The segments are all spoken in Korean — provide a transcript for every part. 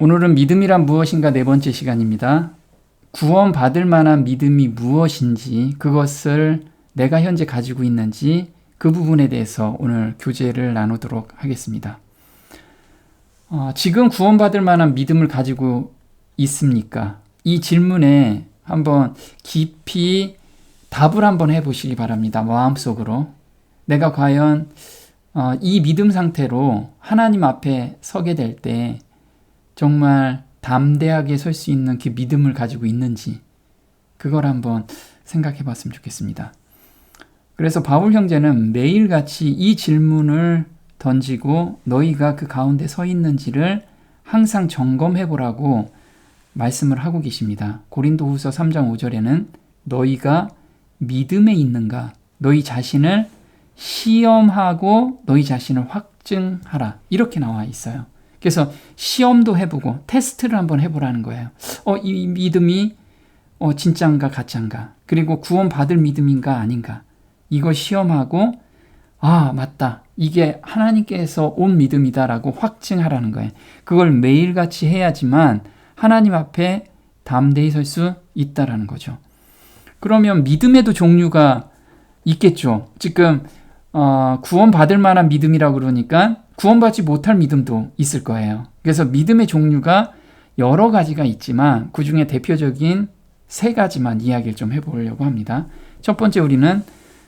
오늘은 믿음이란 무엇인가 네 번째 시간입니다. 구원받을 만한 믿음이 무엇인지, 그것을 내가 현재 가지고 있는지 그 부분에 대해서 오늘 교제를 나누도록 하겠습니다. 지금 구원받을 만한 믿음을 가지고 있습니까? 이 질문에 한번 깊이 답을 한번 해보시기 바랍니다. 마음속으로. 내가 과연 이 믿음 상태로 하나님 앞에 서게 될 때 정말 담대하게 설 수 있는 그 믿음을 가지고 있는지, 그걸 한번 생각해 봤으면 좋겠습니다. 그래서 바울 형제는 매일같이 이 질문을 던지고 너희가 그 가운데 서 있는지를 항상 점검해 보라고 말씀을 하고 계십니다. 고린도후서 3장 5절에는 너희가 믿음에 있는가, 너희 자신을 시험하고 너희 자신을 확증하라, 이렇게 나와 있어요. 그래서 시험도 해보고 테스트를 한번 해보라는 거예요. 이 믿음이 진짜인가 가짜인가, 그리고 구원받을 믿음인가 아닌가, 이걸 시험하고 맞다, 이게 하나님께서 온 믿음이다라고 확증하라는 거예요. 그걸 매일같이 해야지만 하나님 앞에 담대히 설 수 있다라는 거죠. 그러면 믿음에도 종류가 있겠죠. 지금 구원받을 만한 믿음이라고 그러니까 구원받지 못할 믿음도 있을 거예요. 그래서 믿음의 종류가 여러 가지가 있지만 그 중에 대표적인 세 가지만 이야기를 좀 해보려고 합니다. 첫 번째, 우리는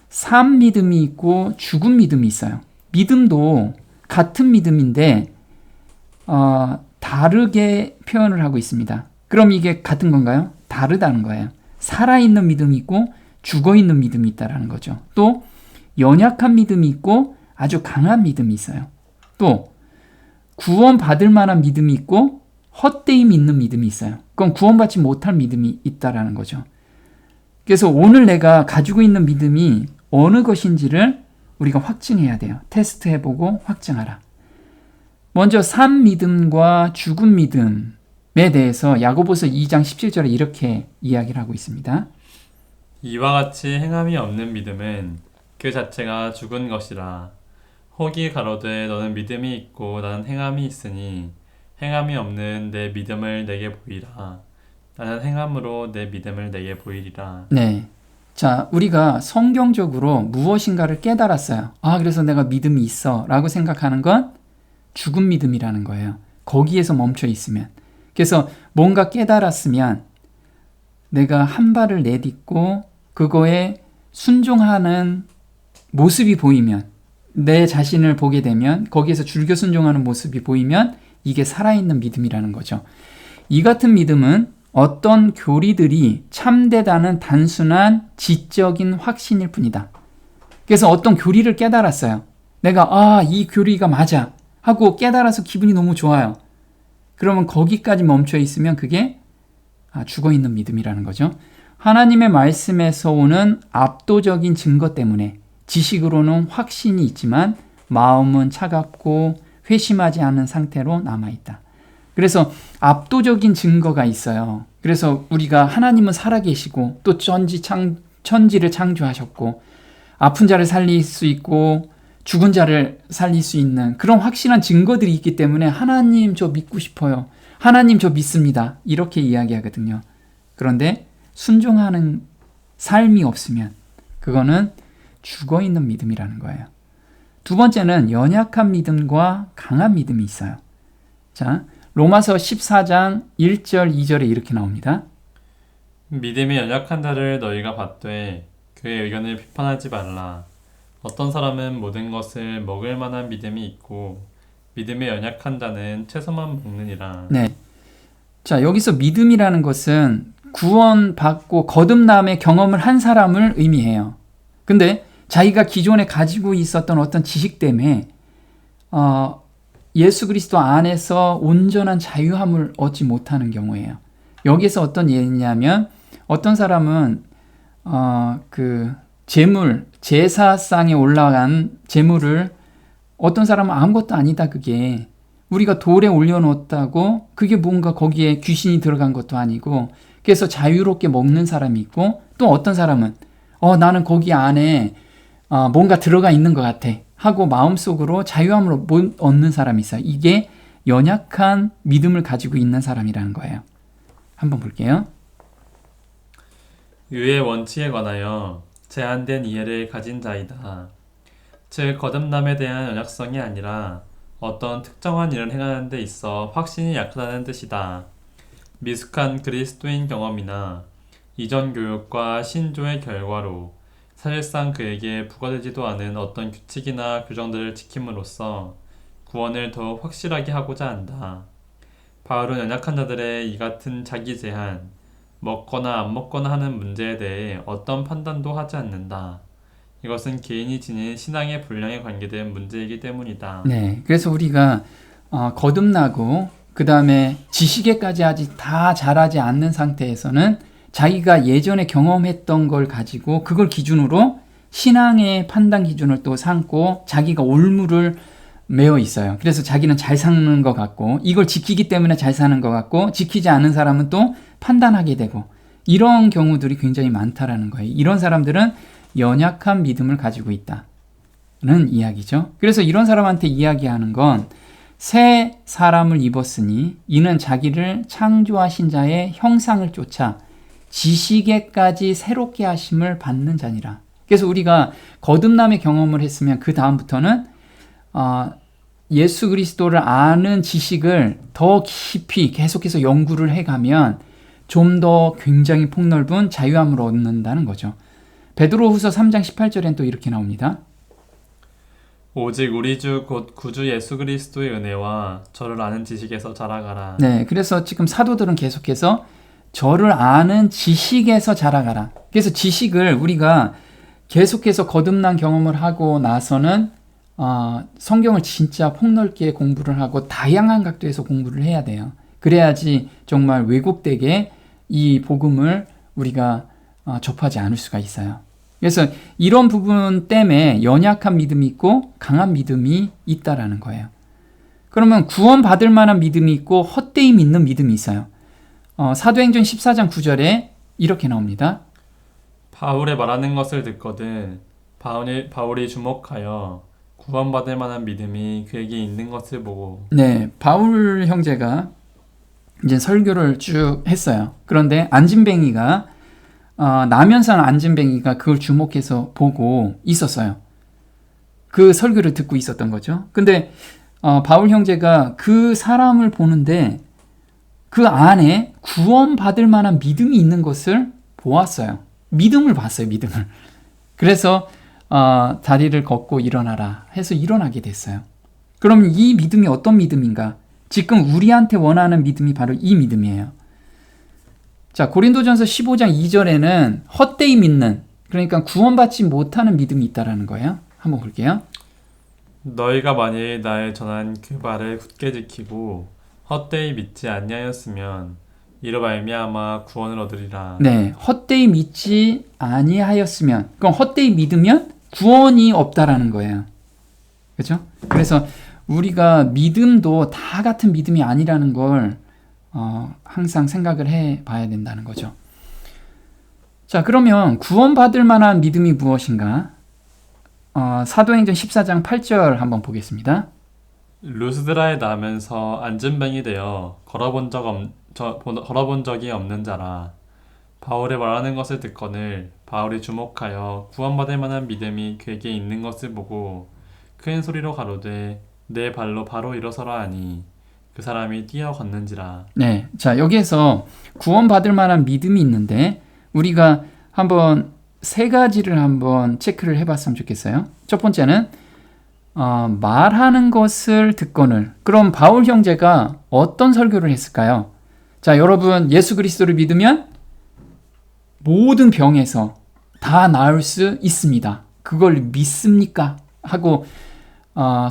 산 믿음이 있고 죽은 믿음이 있어요. 믿음도 같은 믿음인데 다르게 표현을 하고 있습니다. 그럼 이게 같은 건가요? 다르다는 거예요. 살아있는 믿음이 있고 죽어있는 믿음이 있다는 거죠. 또 연약한 믿음이 있고 아주 강한 믿음이 있어요. 또 구원받을 만한 믿음이 있고 헛되이 있는 믿음이 있어요. 그건 구원받지 못할 믿음이 있다는 거죠. 그래서 오늘 내가 가지고 있는 믿음이 어느 것인지를 우리가 확증해야 돼요. 테스트해보고 확증하라. 먼저 산 믿음과 죽은 믿음에 대해서 야고보서 2장 17절에 이렇게 이야기를 하고 있습니다. 이와 같이 행함이 없는 믿음은 그 자체가 죽은 것이라. 혹이 가로되 너는 믿음이 있고 나는 행함이 있으니 행함이 없는 내 믿음을 내게 보이라. 나는 행함으로 내 믿음을 내게 보이리라. 네. 자, 우리가 성경적으로 무엇인가를 깨달았어요. 그래서 내가 믿음이 있어 라고 생각하는 건 죽은 믿음이라는 거예요. 거기에서 멈춰 있으면. 그래서 뭔가 깨달았으면 내가 한 발을 내딛고 그거에 순종하는 모습이 보이면, 내 자신을 보게 되면, 거기에서 줄겨 순종하는 모습이 보이면 이게 살아있는 믿음이라는 거죠. 이 같은 믿음은 어떤 교리들이 참되다는 단순한 지적인 확신일 뿐이다. 그래서 어떤 교리를 깨달았어요. 내가 이 교리가 맞아 하고 깨달아서 기분이 너무 좋아요. 그러면 거기까지 멈춰 있으면 그게 죽어있는 믿음이라는 거죠. 하나님의 말씀에서 오는 압도적인 증거 때문에 지식으로는 확신이 있지만 마음은 차갑고 회심하지 않은 상태로 남아있다. 그래서 압도적인 증거가 있어요. 그래서 우리가 하나님은 살아계시고 또 천지를 창조하셨고 아픈 자를 살릴 수 있고 죽은 자를 살릴 수 있는 그런 확실한 증거들이 있기 때문에 하나님 저 믿고 싶어요. 하나님 저 믿습니다. 이렇게 이야기하거든요. 그런데 순종하는 삶이 없으면 그거는 죽어있는 믿음이라는 거예요. 두 번째는 연약한 믿음과 강한 믿음이 있어요. 자, 로마서 14장 1절 2절에 이렇게 나옵니다. 믿음이 연약한 자를 너희가 받되 그의 의견을 비판하지 말라. 어떤 사람은 모든 것을 먹을 만한 믿음이 있고 믿음이 연약한 자는 채소만 먹느니라. 네. 자, 여기서 믿음이라는 것은 구원받고 거듭남의 경험을 한 사람을 의미해요. 근데 자기가 기존에 가지고 있었던 어떤 지식 때문에 예수 그리스도 안에서 온전한 자유함을 얻지 못하는 경우예요. 여기서 어떤 예냐면 어떤 사람은 제사상에 올라간 제물을 어떤 사람은 아무것도 아니다, 그게 우리가 돌에 올려놓았다고 그게 뭔가 거기에 귀신이 들어간 것도 아니고, 그래서 자유롭게 먹는 사람이 있고, 또 어떤 사람은 나는 거기 안에 뭔가 들어가 있는 것 같아 하고 마음속으로 자유함을 못 얻는 사람이 있어요. 이게 연약한 믿음을 가지고 있는 사람이라는 거예요. 한번 볼게요. 의의 원칙에 관하여 제한된 이해를 가진 자이다. 즉 거듭남에 대한 연약성이 아니라 어떤 특정한 일을 행하는 데 있어 확신이 약하다는 뜻이다. 미숙한 그리스도인 경험이나 이전 교육과 신조의 결과로 사실상 그에게 부과되지도 않은 어떤 규칙이나 규정들을 지킴으로써 구원을 더욱 확실하게 하고자 한다. 바울은 연약한 자들의 이 같은 자기 제한, 먹거나 안 먹거나 하는 문제에 대해 어떤 판단도 하지 않는다. 이것은 개인이 지닌 신앙의 분량에 관계된 문제이기 때문이다. 네, 그래서 우리가 거듭나고 그 다음에 지식에까지 아직 다 잘하지 않는 상태에서는 자기가 예전에 경험했던 걸 가지고 그걸 기준으로 신앙의 판단 기준을 또 삼고 자기가 올무를 메어 있어요. 그래서 자기는 잘 사는 것 같고 이걸 지키기 때문에 잘 사는 것 같고 지키지 않은 사람은 또 판단하게 되고 이런 경우들이 굉장히 많다라는 거예요. 이런 사람들은 연약한 믿음을 가지고 있다는 이야기죠. 그래서 이런 사람한테 이야기하는 건 새 사람을 입었으니 이는 자기를 창조하신 자의 형상을 쫓아 지식에까지 새롭게 하심을 받는 자니라. 그래서 우리가 거듭남의 경험을 했으면 그 다음부터는 예수 그리스도를 아는 지식을 더 깊이 계속해서 연구를 해가면 좀 더 굉장히 폭넓은 자유함을 얻는다는 거죠. 베드로후서 3장 18절엔 또 이렇게 나옵니다. 오직 우리 주 곧 구주 예수 그리스도의 은혜와 저를 아는 지식에서 자라가라. 네, 그래서 지금 사도들은 계속해서 저를 아는 지식에서 자라가라. 그래서 지식을 우리가 계속해서 거듭난 경험을 하고 나서는 성경을 진짜 폭넓게 공부를 하고 다양한 각도에서 공부를 해야 돼요. 그래야지 정말 왜곡되게 이 복음을 우리가 접하지 않을 수가 있어요. 그래서 이런 부분 때문에 연약한 믿음이 있고 강한 믿음이 있다라는 거예요. 그러면 구원받을 만한 믿음이 있고 헛되이 믿는 믿음이 있어요. 사도행전 14장 9절에 이렇게 나옵니다. 바울의 말하는 것을 듣거든 바울이 주목하여 구원받을 만한 믿음이 그에게 있는 것을 보고. 네, 바울 형제가 이제 설교를 쭉 했어요. 그런데 안진뱅이가 남현산 안진뱅이가 그걸 주목해서 보고 있었어요. 그 설교를 듣고 있었던 거죠. 근데 바울 형제가 그 사람을 보는데 그 안에 구원받을 만한 믿음이 있는 것을 보았어요. 믿음을 봤어요. 믿음을. 그래서 다리를 걷고 일어나라 해서 일어나게 됐어요. 그럼 이 믿음이 어떤 믿음인가? 지금 우리한테 원하는 믿음이 바로 이 믿음이에요. 자, 고린도전서 15장 2절에는 헛되이 믿는, 그러니까 구원받지 못하는 믿음이 있다라는 거예요. 한번 볼게요. 너희가 만일 나의 전한 그 말을 굳게 지키고 헛되이 믿지 아니하였으면 이로 말미암아 구원을 얻으리라. 네, 헛되이 믿지 아니하였으면, 그럼 헛되이 믿으면 구원이 없다라는 거예요. 그렇죠? 그래서 우리가 믿음도 다 같은 믿음이 아니라는 걸 항상 생각을 해봐야 된다는 거죠. 자, 그러면 구원받을 만한 믿음이 무엇인가? 사도행전 14장 8절 한번 보겠습니다. 루스드라에 나면서 안진뱅이 되어 걸어본 적이 없는 자라. 바울의 말하는 것을 듣거늘 바울이 주목하여 구원받을 만한 믿음이 그에게 있는 것을 보고 큰 소리로 가로되 내 발로 바로 일어서라 하니 그 사람이 뛰어 걷는지라. 네, 자, 여기에서 구원받을 만한 믿음이 있는데 우리가 한번 세 가지를 한번 체크를 해봤으면 좋겠어요. 첫 번째는 말하는 것을 듣거늘. 그럼 바울 형제가 어떤 설교를 했을까요? 자, 여러분, 예수 그리스도를 믿으면 모든 병에서 다 나을 수 있습니다. 그걸 믿습니까? 하고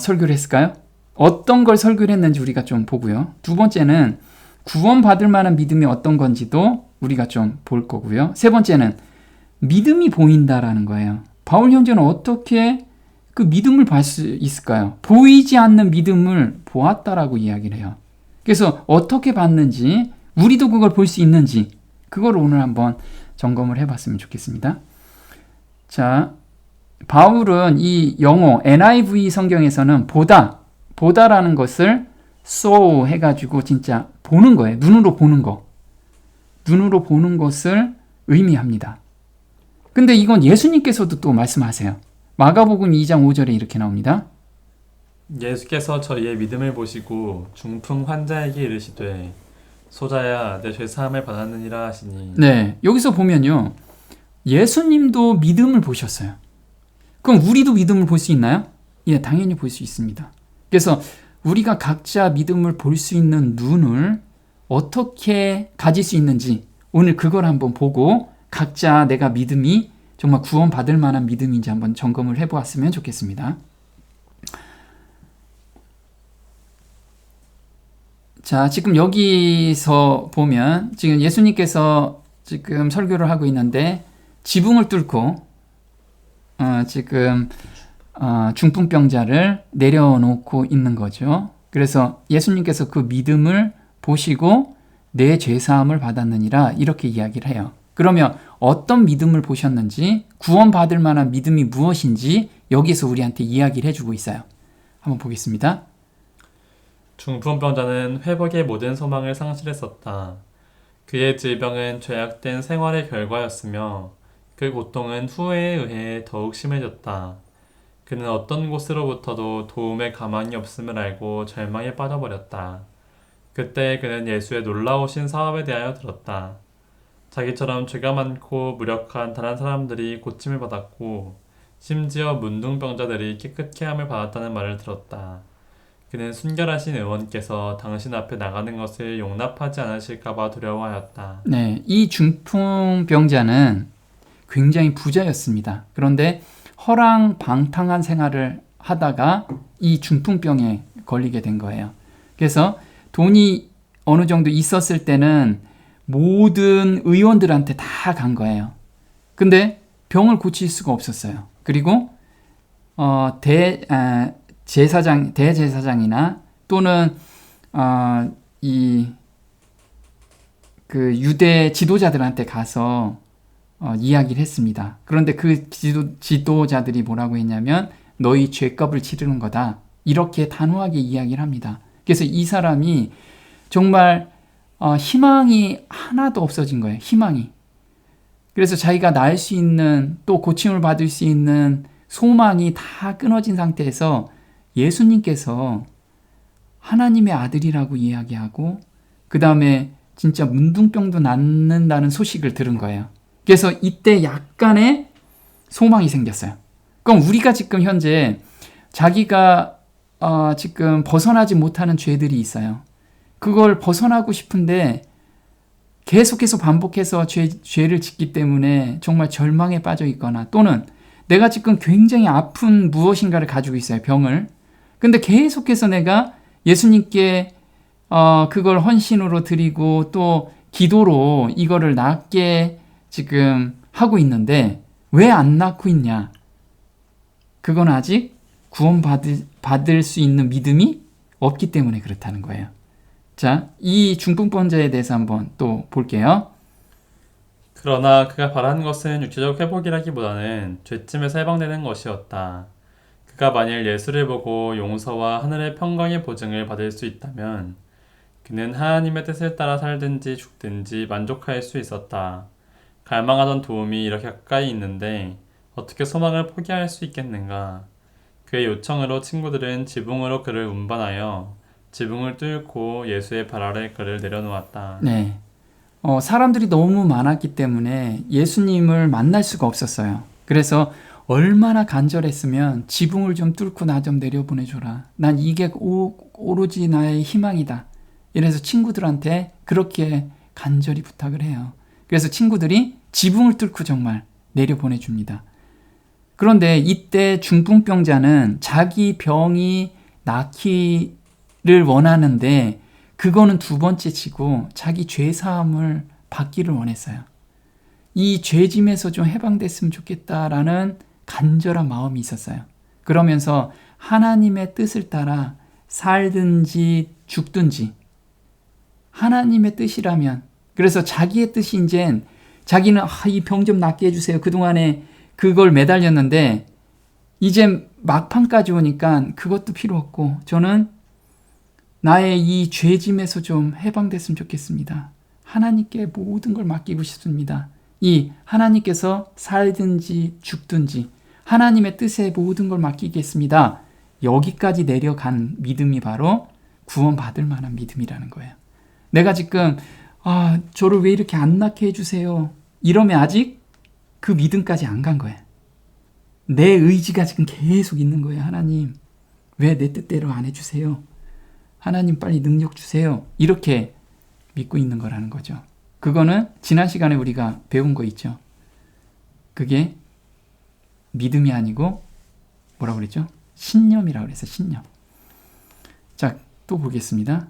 설교를 했을까요? 어떤 걸 설교를 했는지 우리가 좀 보고요. 두 번째는 구원받을 만한 믿음이 어떤 건지도 우리가 좀 볼 거고요. 세 번째는 믿음이 보인다라는 거예요. 바울 형제는 어떻게 그 믿음을 볼 수 있을까요? 보이지 않는 믿음을 보았다라고 이야기를 해요. 그래서 어떻게 봤는지, 우리도 그걸 볼 수 있는지, 그걸 오늘 한번 점검을 해봤으면 좋겠습니다. 자, 바울은 이 영어 NIV 성경에서는 보다라는 것을 so 해가지고 진짜 보는 거예요. 눈으로 보는 거. 눈으로 보는 것을 의미합니다. 근데 이건 예수님께서도 또 말씀하세요. 마가복음 2장 5절에 이렇게 나옵니다. 예수께서 저희의 믿음을 보시고 중풍 환자에게 이르시되 소자야 내 죄사함을 받았느니라 하시니. 네, 여기서 보면요. 예수님도 믿음을 보셨어요. 그럼 우리도 믿음을 볼 수 있나요? 예, 당연히 볼 수 있습니다. 그래서 우리가 각자 믿음을 볼 수 있는 눈을 어떻게 가질 수 있는지 오늘 그걸 한번 보고 각자 내가 믿음이 정말 구원받을 만한 믿음인지 한번 점검을 해보았으면 좋겠습니다. 자, 지금 여기서 보면 지금 예수님께서 지금 설교를 하고 있는데 지붕을 뚫고 지금 중풍병자를 내려놓고 있는 거죠. 그래서 예수님께서 그 믿음을 보시고 내 죄사함을 받았느니라 이렇게 이야기를 해요. 그러면 어떤 믿음을 보셨는지 구원받을 만한 믿음이 무엇인지 여기서 우리한테 이야기를 해주고 있어요. 한번 보겠습니다. 중풍병자는 회복의 모든 소망을 상실했었다. 그의 질병은 죄악된 생활의 결과였으며 그 고통은 후회에 의해 더욱 심해졌다. 그는 어떤 곳으로부터도 도움에 가망이 없음을 알고 절망에 빠져버렸다. 그때 그는 예수의 놀라우신 사업에 대하여 들었다. 자기처럼 죄가 많고 무력한 다른 사람들이 고침을 받았고 심지어 문둥병자들이 깨끗케 함을 받았다는 말을 들었다. 그는 순결하신 의원께서 당신 앞에 나가는 것을 용납하지 않으실까봐 두려워하였다. 네, 이 중풍병자는 굉장히 부자였습니다. 그런데 허랑방탕한 생활을 하다가 이 중풍병에 걸리게 된 거예요. 그래서 돈이 어느 정도 있었을 때는 모든 의원들한테 다 간 거예요. 근데 병을 고칠 수가 없었어요. 그리고 대제사장이나 또는 그 유대 지도자들한테 가서 이야기를 했습니다. 그런데 그 지도자들이 뭐라고 했냐면 너희 죄값을 치르는 거다. 이렇게 단호하게 이야기를 합니다. 그래서 이 사람이 정말 희망이 하나도 없어진 거예요. 희망이. 그래서 자기가 나을 수 있는 또 고침을 받을 수 있는 소망이 다 끊어진 상태에서 예수님께서 하나님의 아들이라고 이야기하고 그 다음에 진짜 문둥병도 낫는다는 소식을 들은 거예요. 그래서 이때 약간의 소망이 생겼어요. 그럼 우리가 지금 현재 자기가 지금 벗어나지 못하는 죄들이 있어요. 그걸 벗어나고 싶은데 계속해서 반복해서 죄를 짓기 때문에 정말 절망에 빠져 있거나 또는 내가 지금 굉장히 아픈 무엇인가를 가지고 있어요. 병을. 근데 계속해서 내가 예수님께 그걸 헌신으로 드리고 또 기도로 이거를 낫게 지금 하고 있는데 왜 안 낫고 있냐? 그건 아직 구원받을 수 있는 믿음이 없기 때문에 그렇다는 거예요. 자, 이 중풍병자에 대해서 한번 또 볼게요. 그러나 그가 바라는 것은 육체적 회복이라기보다는 죄짐에서 해방되는 것이었다. 그가 만일 예수를 보고 용서와 하늘의 평강의 보증을 받을 수 있다면 그는 하나님의 뜻을 따라 살든지 죽든지 만족할 수 있었다. 갈망하던 도움이 이렇게 가까이 있는데 어떻게 소망을 포기할 수 있겠는가? 그의 요청으로 친구들은 지붕으로 그를 운반하여 지붕을 뚫고 예수의 발 아래 그를 내려놓았다. 네. 사람들이 너무 많았기 때문에 예수님을 만날 수가 없었어요. 그래서 얼마나 간절했으면 지붕을 좀 뚫고 나 좀 내려보내줘라. 난 이게 오로지 나의 희망이다. 이래서 친구들한테 그렇게 간절히 부탁을 해요. 그래서 친구들이 지붕을 뚫고 정말 내려보내줍니다. 그런데 이때 중풍병자는 자기 병이 낫기를 원하는데 그거는 두 번째 치고 자기 죄사함을 받기를 원했어요. 이 죄짐에서 좀 해방됐으면 좋겠다라는 간절한 마음이 있었어요. 그러면서 하나님의 뜻을 따라 살든지 죽든지 하나님의 뜻이라면 그래서 자기의 뜻이 이젠 자기는 이 병 좀 낫게 해주세요. 그동안에 그걸 매달렸는데 이제 막판까지 오니까 그것도 필요 없고 저는 나의 이 죄짐에서 좀 해방됐으면 좋겠습니다. 하나님께 모든 걸 맡기고 싶습니다. 이 하나님께서 살든지 죽든지 하나님의 뜻에 모든 걸 맡기겠습니다. 여기까지 내려간 믿음이 바로 구원받을 만한 믿음이라는 거예요. 내가 지금 저를 왜 이렇게 안 낳게 해주세요. 이러면 아직 그 믿음까지 안 간 거예요. 내 의지가 지금 계속 있는 거예요. 하나님, 왜 내 뜻대로 안 해주세요? 하나님 빨리 능력 주세요. 이렇게 믿고 있는 거라는 거죠. 그거는 지난 시간에 우리가 배운 거 있죠. 그게 믿음이 아니고 뭐라고 그랬죠? 신념이라고 그랬어요. 신념. 자, 또 보겠습니다.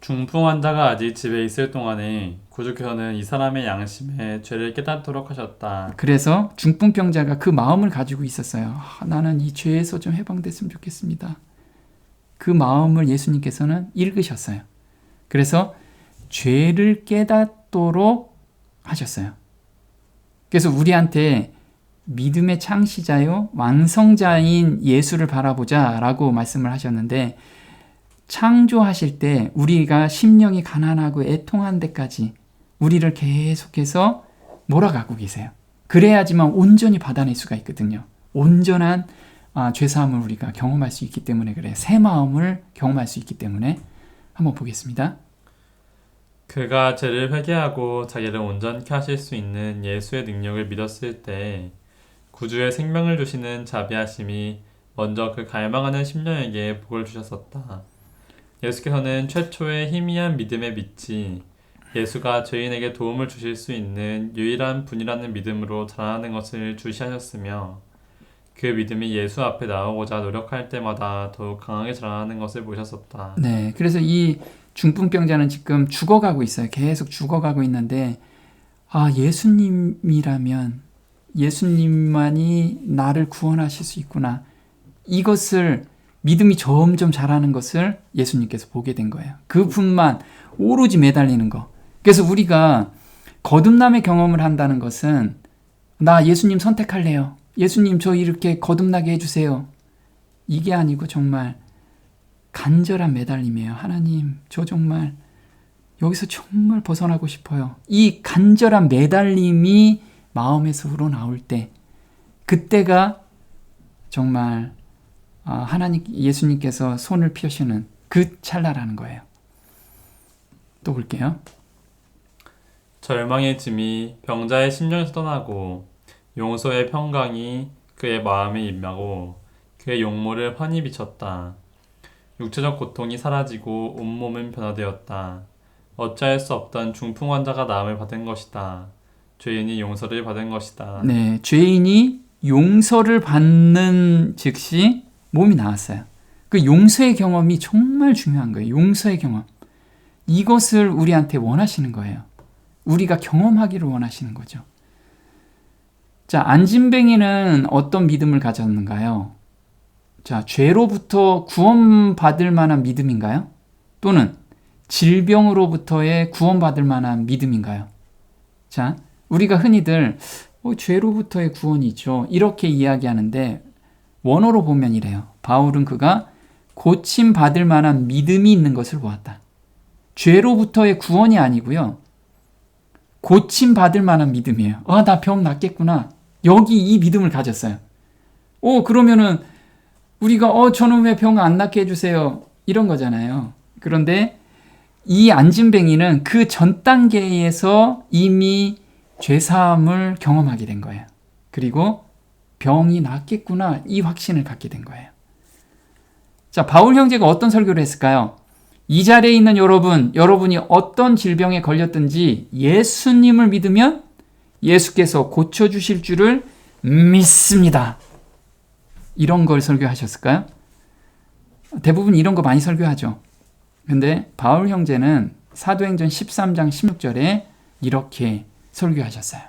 중풍 환자가 아직 집에 있을 동안에 구주께서는 이 사람의 양심에 죄를 깨닫도록 하셨다. 그래서 중풍병자가 그 마음을 가지고 있었어요. 나는 이 죄에서 좀 해방됐으면 좋겠습니다. 그 마음을 예수님께서는 읽으셨어요. 그래서 죄를 깨닫도록 하셨어요. 그래서 우리한테 믿음의 창시자요 완성자인 예수를 바라보자 라고 말씀을 하셨는데, 창조하실 때 우리가 심령이 가난하고 애통한 데까지 우리를 계속해서 몰아가고 계세요. 그래야지만 온전히 받아낼 수가 있거든요. 온전한 죄사함을 우리가 경험할 수 있기 때문에 그래요. 새 마음을 경험할 수 있기 때문에. 한번 보겠습니다. 그가 죄를 회개하고 자기를 온전케 하실 수 있는 예수의 능력을 믿었을 때 구주의 생명을 주시는 자비하심이 먼저 그 갈망하는 심령에게 복을 주셨었다. 예수께서는 최초의 희미한 믿음의 빛이 예수가 죄인에게 도움을 주실 수 있는 유일한 분이라는 믿음으로 자라나는 것을 주시하셨으며, 그 믿음이 예수 앞에 나오고자 노력할 때마다 더욱 강하게 자라나는 것을 보셨었다. 네, 그래서 이 중풍병자는 지금 죽어가고 있어요. 계속 죽어가고 있는데, 예수님이라면 예수님만이 나를 구원하실 수 있구나. 이것을 믿음이 점점 자라는 것을 예수님께서 보게 된 거예요. 그분만 오로지 매달리는 거. 그래서 우리가 거듭남의 경험을 한다는 것은, 나 예수님 선택할래요. 예수님 저 이렇게 거듭나게 해주세요. 이게 아니고 정말 간절한 매달림이에요. 하나님 저 정말 여기서 정말 벗어나고 싶어요. 이 간절한 매달림이 마음에서 우러나올 때, 그때가 정말 하나님 예수님께서 손을 펴시는 그 찰나라는 거예요. 또 볼게요. 절망의 짐이 병자의 심령에서 떠나고 용서의 평강이 그의 마음에 임하고 그의 용모를 환히 비쳤다. 육체적 고통이 사라지고 온몸은 변화되었다. 어찌할 수 없던 중풍 환자가 나음을 받은 것이다. 죄인이 용서를 받은 것이다. 네, 죄인이 용서를 받는 즉시 몸이 나았어요. 그 용서의 경험이 정말 중요한 거예요. 용서의 경험. 이것을 우리한테 원하시는 거예요. 우리가 경험하기를 원하시는 거죠. 자, 안진뱅이는 어떤 믿음을 가졌는가요? 자, 죄로부터 구원받을 만한 믿음인가요? 또는 질병으로부터의 구원받을 만한 믿음인가요? 자, 우리가 흔히들 죄로부터의 구원이죠. 이렇게 이야기하는데 원어로 보면 이래요. 바울은 그가 고침받을 만한 믿음이 있는 것을 보았다. 죄로부터의 구원이 아니고요. 고침받을 만한 믿음이에요. 나 병 낫겠구나. 여기 이 믿음을 가졌어요. 그러면은 우리가 저는 왜 병 안 낫게 해주세요. 이런 거잖아요. 그런데 이 안진뱅이는 그 전 단계에서 이미 죄사함을 경험하게 된 거예요. 그리고 병이 낫겠구나 이 확신을 갖게 된 거예요. 자, 바울 형제가 어떤 설교를 했을까요? 이 자리에 있는 여러분이 어떤 질병에 걸렸든지 예수님을 믿으면 예수께서 고쳐주실 줄을 믿습니다. 이런 걸 설교하셨을까요? 대부분 이런 거 많이 설교하죠. 근데 바울 형제는 사도행전 13장 16절에 이렇게 설교하셨어요.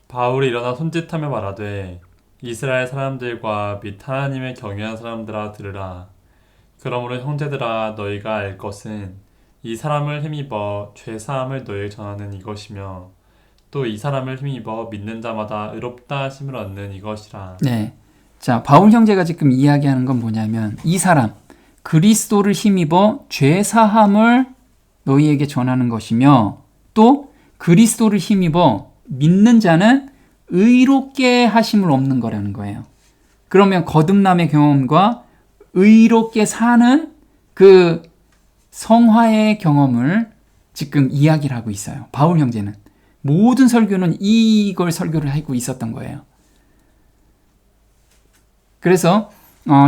바울이 일어나 손짓하며 말하되 이스라엘 사람들과 및 하나님의 경외한 사람들아 들으라. 그러므로 형제들아 너희가 알 것은 이 사람을 힘입어 죄사함을 너희에게 전하는 이것이며 또 이 사람을 힘입어 믿는 자마다 의롭다 하심을 얻는 이것이라. 네, 자, 바울 형제가 지금 이야기하는 건 뭐냐면 이 사람, 그리스도를 힘입어 죄 사함을 너희에게 전하는 것이며 또 그리스도를 힘입어 믿는 자는 의롭게 하심을 얻는 거라는 거예요. 그러면 거듭남의 경험과 의롭게 사는 그 성화의 경험을 지금 이야기를 하고 있어요. 바울 형제는. 모든 설교는 이걸 설교를 하고 있었던 거예요. 그래서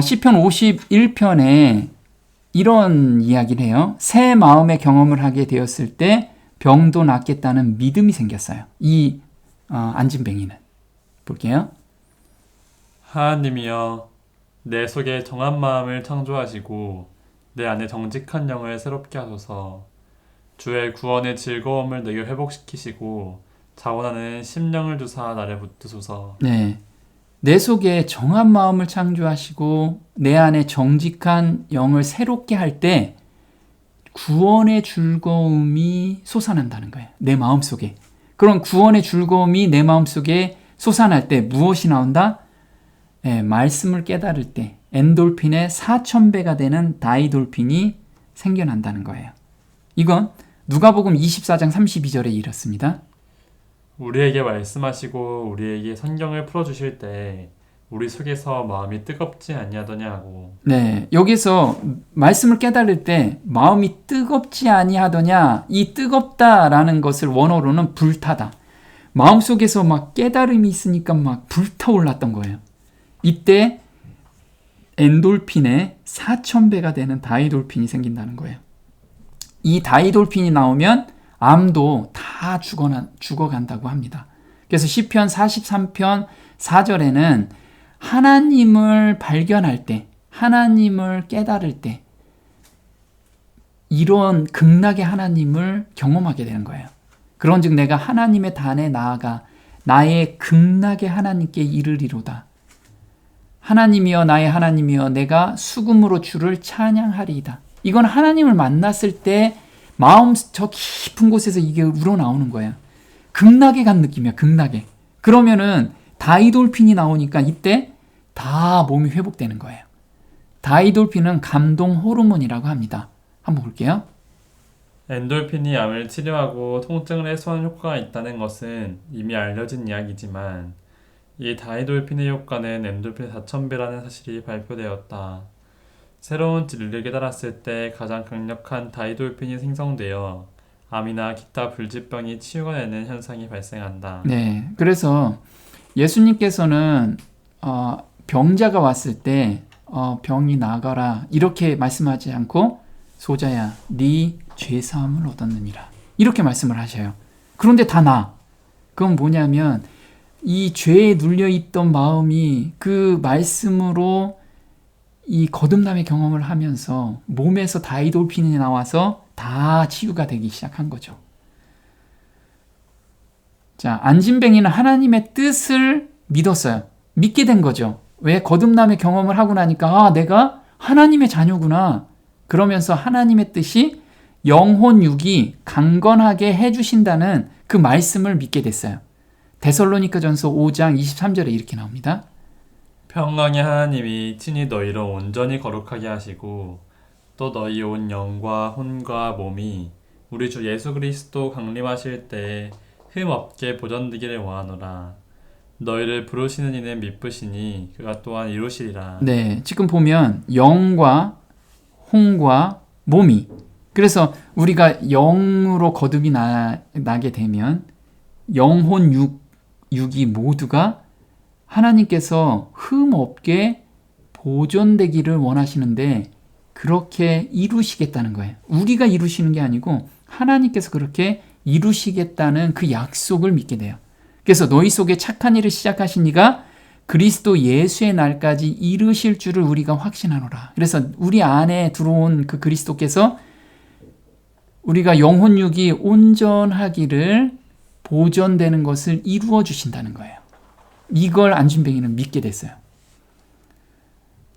시편 51편에 이런 이야기를 해요. 새 마음의 경험을 하게 되었을 때 병도 낫겠다는 믿음이 생겼어요. 이 안진뱅이는. 볼게요. 하나님이여 내 속에 정한 마음을 창조하시고 내 안에 정직한 영을 새롭게 하소서. 주의 구원의 즐거움을 내게 회복시키시고 자원하는 심령을 주사 나를 붙드소서. 네. 내 속에 정한 마음을 창조하시고 내 안에 정직한 영을 새롭게 할 때 구원의 즐거움이 솟아난다는 거예요. 내 마음속에. 그런 구원의 즐거움이 내 마음속에 솟아날 때 무엇이 나온다? 네, 말씀을 깨달을 때 엔돌핀의 4000배가 되는 다이돌핀이 생겨난다는 거예요. 이건 누가복음 24장 32절에 이렇습니다. 우리에게 말씀하시고 우리에게 성경을 풀어주실 때 우리 속에서 마음이 뜨겁지 아니하더냐고. 네, 여기서 말씀을 깨달을 때 마음이 뜨겁지 아니하더냐, 이 뜨겁다라는 것을 원어로는 불타다. 마음속에서 막 깨달음이 있으니까 막 불타올랐던 거예요. 이때 엔돌핀의 4000배가 되는 다이돌핀이 생긴다는 거예요. 이 다이돌핀이 나오면 암도 다 죽어간다고 합니다. 그래서 시편 43편 4절에는 하나님을 발견할 때, 하나님을 깨달을 때 이런 극락의 하나님을 경험하게 되는 거예요. 그런즉 내가 하나님의 단에 나아가 나의 극락의 하나님께 이르리로다. 하나님이여 나의 하나님이여 내가 수금으로 주를 찬양하리이다. 이건 하나님을 만났을 때 마음 저 깊은 곳에서 이게 우러나오는 거예요. 극락에 간 느낌이야. 극락에. 그러면은 다이돌핀이 나오니까 이때 다 몸이 회복되는 거예요. 다이돌핀은 감동 호르몬이라고 합니다. 한번 볼게요. 엔돌핀이 암을 치료하고 통증을 해소하는 효과가 있다는 것은 이미 알려진 이야기지만 이 다이돌핀의 효과는 엔돌핀 4000배라는 사실이 발표되었다. 새로운 진리를 깨달았을 때 가장 강력한 다이돌핀이 생성되어 암이나 기타 불치병이 치유가 되는 현상이 발생한다. 네, 그래서 예수님께서는 병자가 왔을 때 병이 나가라 이렇게 말씀하지 않고 소자야 네 죄사함을 얻었느니라 이렇게 말씀을 하셔요. 그런데 다 나. 그건 뭐냐면 이 죄에 눌려있던 마음이 그 말씀으로 이 거듭남의 경험을 하면서 몸에서 다이돌핀이 나와서 다 치유가 되기 시작한 거죠. 자, 안진뱅이는 하나님의 뜻을 믿었어요. 믿게 된 거죠. 왜? 거듭남의 경험을 하고 나니까 내가 하나님의 자녀구나. 그러면서 하나님의 뜻이 영혼 육이 강건하게 해주신다는 그 말씀을 믿게 됐어요. 데살로니가전서 5장 23절에 이렇게 나옵니다. 평강의 하나님이 친히 너희를 온전히 거룩하게 하시고 또 너희 온 영과 혼과 몸이 우리 주 예수 그리스도 강림하실 때에 흠 없게 보존되기를 원하노라. 너희를 부르시는 이는 미쁘시니 그가 또한 이루시리라. 네, 지금 보면 영과 혼과 몸이, 그래서 우리가 영으로 거듭이 나게 되면 영혼 육이 모두가 하나님께서 흠 없게 보존되기를 원하시는데 그렇게 이루시겠다는 거예요. 우리가 이루시는 게 아니고 하나님께서 그렇게 이루시겠다는 그 약속을 믿게 돼요. 그래서 너희 속에 착한 일을 시작하신 이가 그리스도 예수의 날까지 이루실 줄을 우리가 확신하노라. 그래서 우리 안에 들어온 그 그리스도께서 우리가 영혼육이 온전하기를 보존되는 것을 이루어 주신다는 거예요. 이걸 안진뱅이는 믿게 됐어요.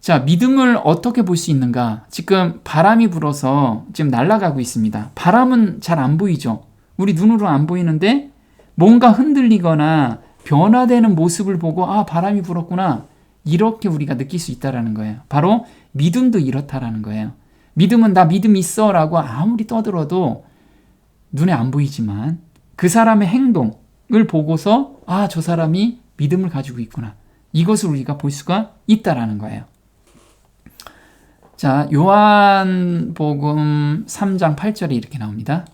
자, 믿음을 어떻게 볼 수 있는가? 지금 바람이 불어서 지금 날아가고 있습니다. 바람은 잘 안 보이죠? 우리 눈으로 안 보이는데 뭔가 흔들리거나 변화되는 모습을 보고 바람이 불었구나. 이렇게 우리가 느낄 수 있다는 거예요. 바로 믿음도 이렇다라는 거예요. 믿음은 나 믿음 있어 라고 아무리 떠들어도 눈에 안 보이지만 그 사람의 행동을 보고서 아, 저 사람이 믿음을 가지고 있구나. 이것을 우리가 볼 수가 있다라는 거예요. 자, 요한복음 3장 8절에 이렇게 나옵니다.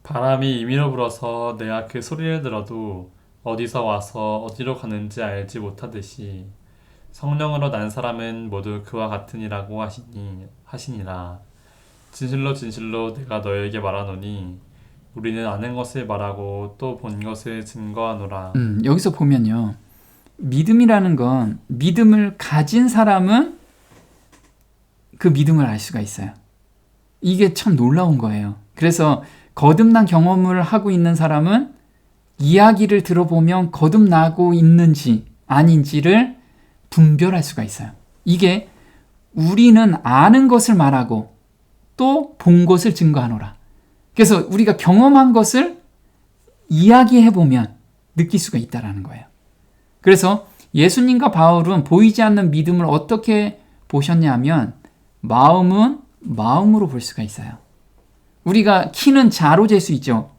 바람이 임의로 불어서 내가 그 소리를 들어도 어디서 와서 어디로 가는지 알지 못하듯이 성령으로 난 사람은 모두 그와 같으니라고 하시니라. 진실로 진실로 내가 너에게 말하노니 우리는 아는 것을 말하고 또 본 것을 증거하노라. 여기서 보면요. 믿음이라는 건 믿음을 가진 사람은 그 믿음을 알 수가 있어요. 이게 참 놀라운 거예요. 그래서 거듭난 경험을 하고 있는 사람은 이야기를 들어보면 거듭나고 있는지 아닌지를 분별할 수가 있어요. 이게 우리는 아는 것을 말하고 또 본 것을 증거하노라. 그래서 우리가 경험한 것을 이야기해보면 느낄 수가 있다는 거예요. 그래서 예수님과 바울은 보이지 않는 믿음을 어떻게 보셨냐면 마음은 마음으로 볼 수가 있어요. 우리가 키는 자로 잴 수 있죠.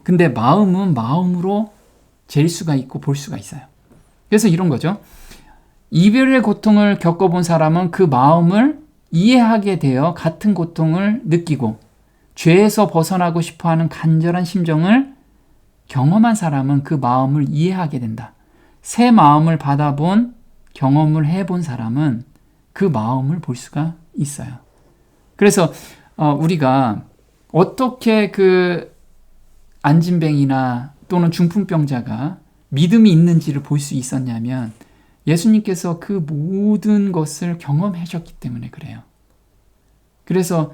근데 마음은 마음으로 잴 수가 있고 볼 수가 있어요. 그래서 이런 거죠. 이별의 고통을 겪어본 사람은 그 마음을 이해하게 되어 같은 고통을 느끼고 죄에서 벗어나고 싶어하는 간절한 심정을 경험한 사람은 그 마음을 이해하게 된다. 새 마음을 받아본 경험을 해본 사람은 그 마음을 볼 수가 있어요. 그래서 우리가 어떻게 그 안진뱅이나 또는 중풍병자가 믿음이 있는지를 볼 수 있었냐면 예수님께서 그 모든 것을 경험하셨기 때문에 그래요. 그래서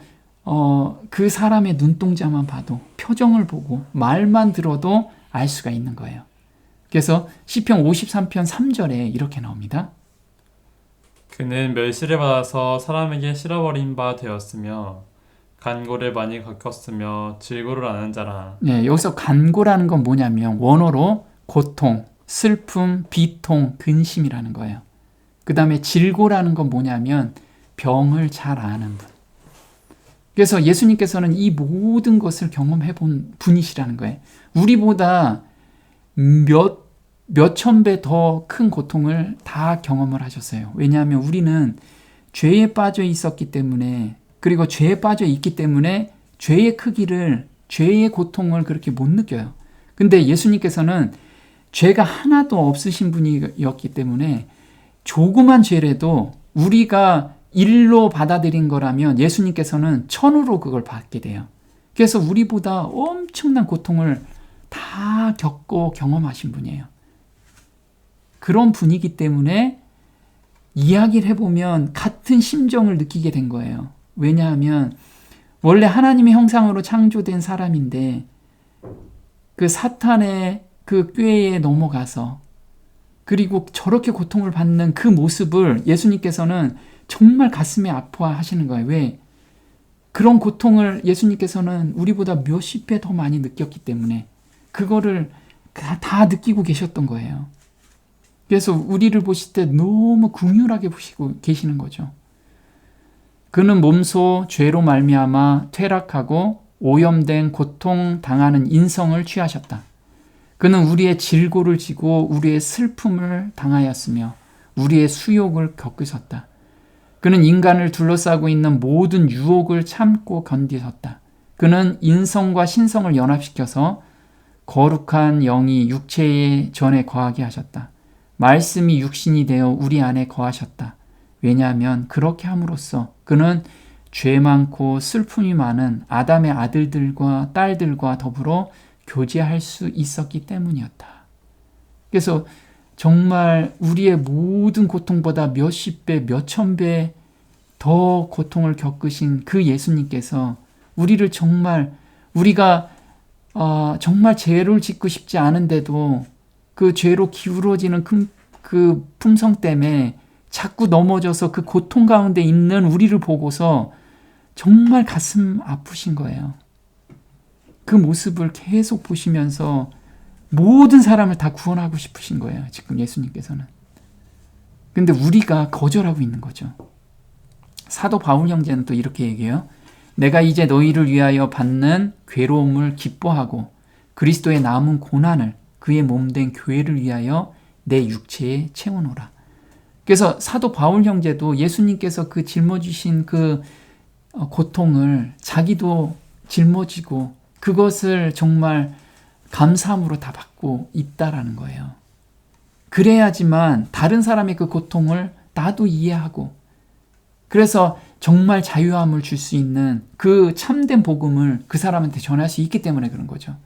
그 사람의 눈동자만 봐도 표정을 보고 말만 들어도 알 수가 있는 거예요. 그래서 시편 53편 3절에 이렇게 나옵니다. 그는 멸시를 받아서 사람에게 실어버린 바 되었으며 간고를 많이 겪었으며 질고를 아는 자라. 네, 여기서 간고라는 건 뭐냐면 원어로 고통, 슬픔, 비통, 근심이라는 거예요. 그 다음에 질고라는 건 뭐냐면 병을 잘 아는 분. 그래서 예수님께서는 이 모든 것을 경험해 본 분이시라는 거예요. 우리보다 몇천 배 더 큰 고통을 다 경험을 하셨어요. 왜냐하면 우리는 죄에 빠져 있었기 때문에 그리고 죄에 빠져 있기 때문에 죄의 크기를 죄의 고통을 그렇게 못 느껴요. 근데 예수님께서는 죄가 하나도 없으신 분이었기 때문에 조그만 죄라도 우리가 일로 받아들인 거라면 예수님께서는 천으로 그걸 받게 돼요. 그래서 우리보다 엄청난 고통을 다 겪고 경험하신 분이에요. 그런 분이기 때문에 이야기를 해보면 같은 심정을 느끼게 된 거예요. 왜냐하면 원래 하나님의 형상으로 창조된 사람인데 그 사탄의 그 꾀에 넘어가서 그리고 저렇게 고통을 받는 그 모습을 예수님께서는 정말 가슴에 아파하시는 거예요. 왜? 그런 고통을 예수님께서는 우리보다 몇십 배 더 많이 느꼈기 때문에 그거를 다 느끼고 계셨던 거예요. 그래서 우리를 보실 때 너무 긍휼하게 보시고 계시는 거죠. 그는 몸소 죄로 말미암아 퇴락하고 오염된 고통 당하는 인성을 취하셨다. 그는 우리의 질고를 지고 우리의 슬픔을 당하였으며 우리의 수욕을 겪으셨다. 그는 인간을 둘러싸고 있는 모든 유혹을 참고 견디셨다. 그는 인성과 신성을 연합시켜서 거룩한 영이 육체의 전에 거하게 하셨다. 말씀이 육신이 되어 우리 안에 거하셨다. 왜냐하면 그렇게 함으로써 그는 죄 많고 슬픔이 많은 아담의 아들들과 딸들과 더불어 교제할 수 있었기 때문이었다. 그래서 정말 우리의 모든 고통보다 몇십 배, 몇천 배 더 고통을 겪으신 그 예수님께서 우리를 정말 우리가 정말 죄를 짓고 싶지 않은데도 그 죄로 기울어지는 그 품성 때문에 자꾸 넘어져서 그 고통 가운데 있는 우리를 보고서 정말 가슴 아프신 거예요. 그 모습을 계속 보시면서 모든 사람을 다 구원하고 싶으신 거예요. 지금 예수님께서는. 근데 우리가 거절하고 있는 거죠. 사도 바울 형제는 또 이렇게 얘기해요. 내가 이제 너희를 위하여 받는 괴로움을 기뻐하고 그리스도의 남은 고난을 그의 몸된 교회를 위하여 내 육체에 채우노라. 그래서 사도 바울 형제도 예수님께서 그 짊어지신 그 고통을 자기도 짊어지고 그것을 정말 감사함으로 다 받고 있다라는 거예요. 그래야지만 다른 사람의 그 고통을 나도 이해하고 그래서 정말 자유함을 줄 수 있는 그 참된 복음을 그 사람한테 전할 수 있기 때문에 그런 거죠.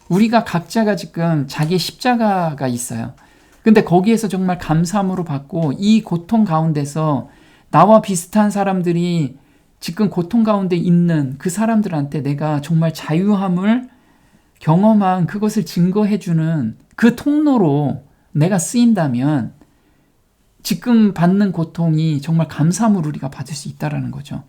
우리가 각자가 지금 자기 십자가가 있어요. 근데 거기에서 정말 감사함으로 받고 이 고통 가운데서 나와 비슷한 사람들이 지금 고통 가운데 있는 그 사람들한테 내가 정말 자유함을 경험한 그것을 증거해주는 그 통로로 내가 쓰인다면 지금 받는 고통이 정말 감사함으로 우리가 받을 수 있다는 거죠.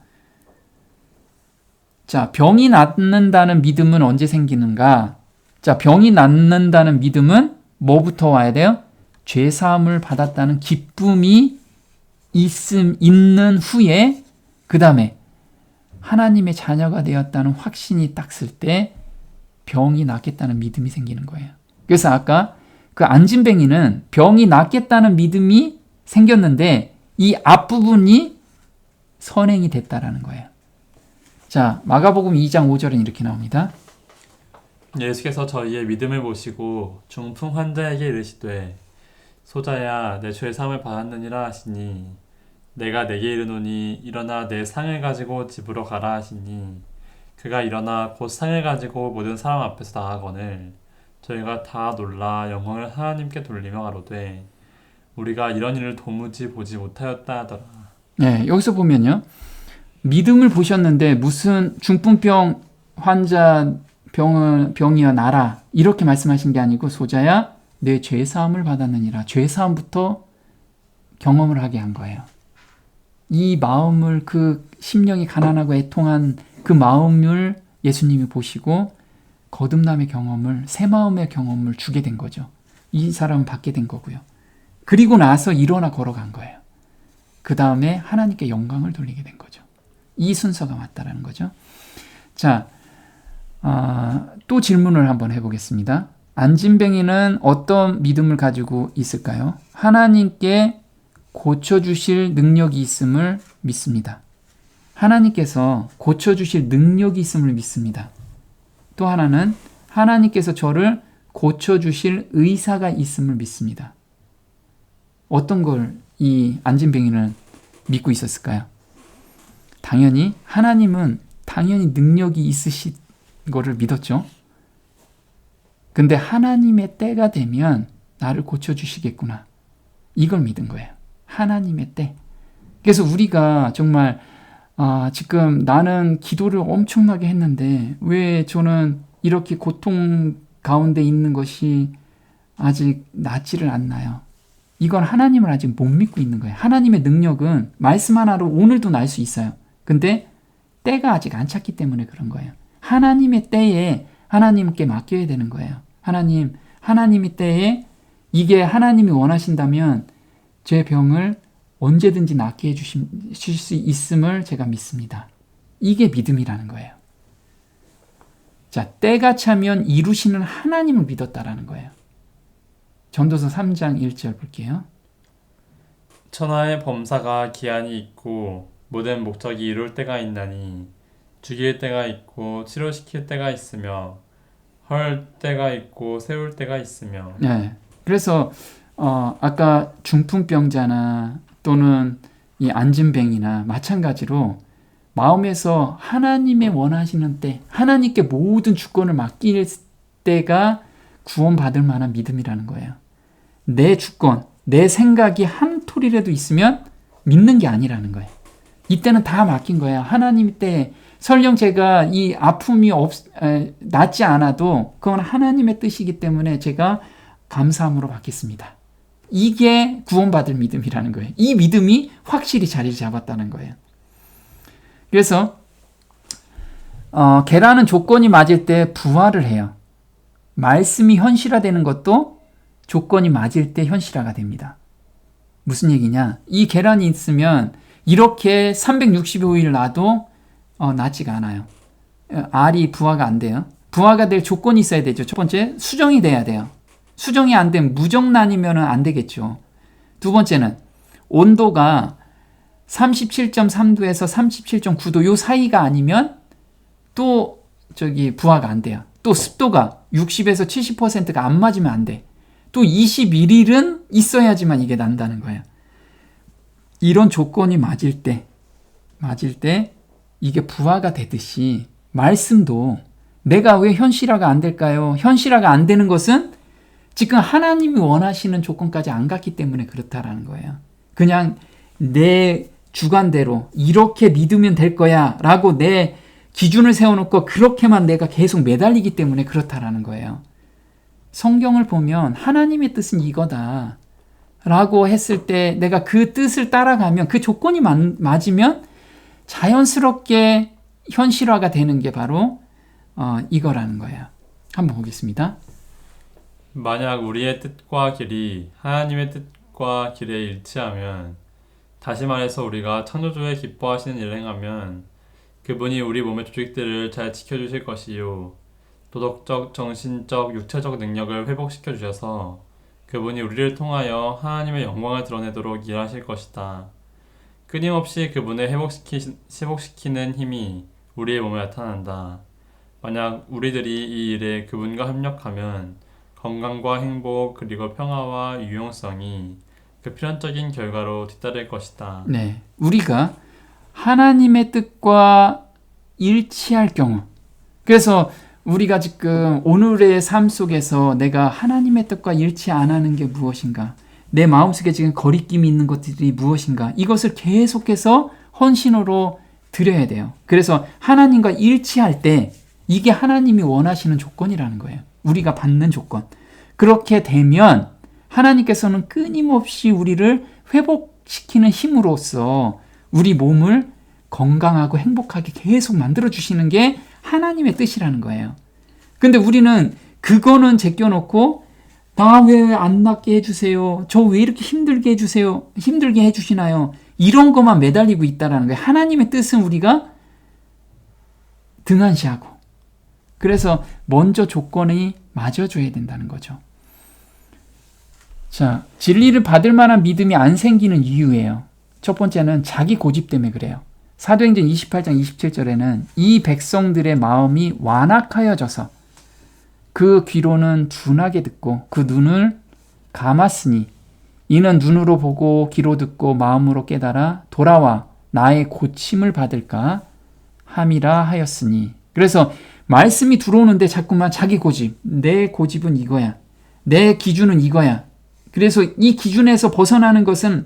자, 병이 낫는다는 믿음은 언제 생기는가? 자, 병이 낫는다는 믿음은 뭐부터 와야 돼요? 죄사함을 받았다는 기쁨이 있는 후에 그 다음에 하나님의 자녀가 되었다는 확신이 딱 쓸 때 병이 낫겠다는 믿음이 생기는 거예요. 그래서 아까 그 안진뱅이는 병이 낫겠다는 믿음이 생겼는데 이 앞부분이 선행이 됐다라는 거예요. 자, 마가복음 2장 5절은 이렇게 나옵니다. 예수께서 저희의 믿음을 보시고 중풍 환자에게 이르시되 소자야 내 죄 사함을 받았느니라 하시니 내가 내게 이르노니 일어나 내 상을 가지고 집으로 가라 하시니 그가 일어나 곧 상을 가지고 모든 사람 앞에서 나아거늘 저희가 다 놀라 영광을 하나님께 돌리며 가로되 우리가 이런 일을 도무지 보지 못하였다 하더라. 네, 여기서 보면요. 믿음을 보셨는데 무슨 중풍병 환자 병이여 나라 이렇게 말씀하신 게 아니고 소자야 내 죄사함을 받았느니라. 죄사함부터 경험을 하게 한 거예요. 이 마음을 그 심령이 가난하고 애통한 그 마음을 예수님이 보시고 거듭남의 경험을 새 마음의 경험을 주게 된 거죠. 이 사람은 받게 된 거고요. 그리고 나서 일어나 걸어간 거예요. 그 다음에 하나님께 영광을 돌리게 된 거죠. 이 순서가 맞다라는 거죠. 자, 또 질문을 한번 해보겠습니다. 안진뱅이는 어떤 믿음을 가지고 있을까요? 하나님께 고쳐주실 능력이 있음을 믿습니다. 하나님께서 고쳐주실 능력이 있음을 믿습니다. 또 하나는 하나님께서 저를 고쳐주실 의사가 있음을 믿습니다. 어떤 걸 이 안진뱅이는 믿고 있었을까요? 당연히 하나님은 당연히 능력이 있으신 거를 믿었죠. 근데 하나님의 때가 되면 나를 고쳐주시겠구나. 이걸 믿은 거예요. 하나님의 때. 그래서 우리가 정말 지금 나는 기도를 엄청나게 했는데 왜 저는 이렇게 고통 가운데 있는 것이 아직 낫지를 않나요? 이건 하나님을 아직 못 믿고 있는 거예요. 하나님의 능력은 말씀 하나로 오늘도 날 수 있어요. 근데 때가 아직 안 찼기 때문에 그런 거예요. 하나님의 때에 하나님께 맡겨야 되는 거예요. 하나님의 때에 이게 하나님이 원하신다면 제 병을 언제든지 낫게 해주실 수 있음을 제가 믿습니다. 이게 믿음이라는 거예요. 자, 때가 차면 이루시는 하나님을 믿었다라는 거예요. 전도서 3장 1절 볼게요. 천하의 범사가 기한이 있고 모든 목적이 이룰 때가 있나니 죽일 때가 있고 치료시킬 때가 있으며 헐 때가 있고 세울 때가 있으며. 네. 그래서 아까 중풍병자나 또는 이 안진뱅이나 마찬가지로 마음에서 하나님의 원하시는 때, 하나님께 모든 주권을 맡길 때가 구원받을 만한 믿음이라는 거예요. 내 주권, 내 생각이 한 톨이라도 있으면 믿는 게 아니라는 거예요. 이때는 다 맡긴 거예요. 하나님 때에 설령 제가 이 아픔이 낫지 않아도 그건 하나님의 뜻이기 때문에 제가 감사함으로 받겠습니다. 이게 구원받을 믿음이라는 거예요. 이 믿음이 확실히 자리를 잡았다는 거예요. 그래서 계란은 조건이 맞을 때 부활을 해요. 말씀이 현실화되는 것도 조건이 맞을 때 현실화가 됩니다. 무슨 얘기냐? 이 계란이 있으면 이렇게 365일 놔도 낫지가 않아요. 알이 부화가 안 돼요. 부화가 될 조건이 있어야 되죠. 첫 번째, 수정이 돼야 돼요. 수정이 안 되면 무정란이면 안 되겠죠. 두 번째는 온도가 37.3도에서 37.9도 요 사이가 아니면 또 부화가 안 돼요. 또 습도가 60에서 70%가 안 맞으면 안 돼. 또 21일은 있어야지만 이게 난다는 거예요. 이런 조건이 맞을 때 이게 부화가 되듯이 말씀도 내가 왜 현실화가 안 될까요? 현실화가 안 되는 것은 지금 하나님이 원하시는 조건까지 안 갔기 때문에 그렇다라는 거예요. 그냥 내 주관대로 이렇게 믿으면 될 거야 라고 내 기준을 세워놓고 그렇게만 내가 계속 매달리기 때문에 그렇다라는 거예요. 성경을 보면 하나님의 뜻은 이거다 라고 했을 때 내가 그 뜻을 따라가면 그 조건이 맞으면 자연스럽게 현실화가 되는 게 바로 이거라는 거예요. 한번 보겠습니다. 만약 우리의 뜻과 길이 하나님의 뜻과 길에 일치하면, 다시 말해서 우리가 창조주의 기뻐하시는 일을 행하면 그분이 우리 몸의 조직들을 잘 지켜주실 것이요, 도덕적, 정신적, 육체적 능력을 회복시켜 주셔서 그분이 우리를 통하여 하나님의 영광을 드러내도록 일하실 것이다. 끊임없이 그분을 회복시키는 힘이 우리의 몸에 나타난다. 만약 우리들이 이 일에 그분과 협력하면 건강과 행복 그리고 평화와 유용성이 그 필연적인 결과로 뒤따를 것이다. 네, 우리가 하나님의 뜻과 일치할 경우, 그래서 우리가 지금 오늘의 삶 속에서 내가 하나님의 뜻과 일치 안 하는 게 무엇인가, 내 마음속에 지금 거리낌이 있는 것들이 무엇인가, 이것을 계속해서 헌신으로 드려야 돼요. 그래서 하나님과 일치할 때 이게 하나님이 원하시는 조건이라는 거예요. 우리가 받는 조건. 그렇게 되면 하나님께서는 끊임없이 우리를 회복시키는 힘으로써 우리 몸을 건강하고 행복하게 계속 만들어주시는 게 하나님의 뜻이라는 거예요. 근데 우리는 그거는 제껴놓고 나 왜 안 낫게 해주세요? 저 왜 이렇게 힘들게 해주세요? 힘들게 해주시나요? 이런 것만 매달리고 있다는 거예요. 하나님의 뜻은 우리가 등한시하고, 그래서 먼저 조건이 맞아줘야 된다는 거죠. 자, 진리를 받을 만한 믿음이 안 생기는 이유예요. 첫 번째는 자기 고집 때문에 그래요. 사도행전 28장 27절에는 이 백성들의 마음이 완악하여져서 그 귀로는 둔하게 듣고 그 눈을 감았으니 이는 눈으로 보고 귀로 듣고 마음으로 깨달아 돌아와 나의 고침을 받을까 함이라 하였으니. 그래서 말씀이 들어오는데 자꾸만 자기 고집, 내 고집은 이거야, 내 기준은 이거야. 그래서 이 기준에서 벗어나는 것은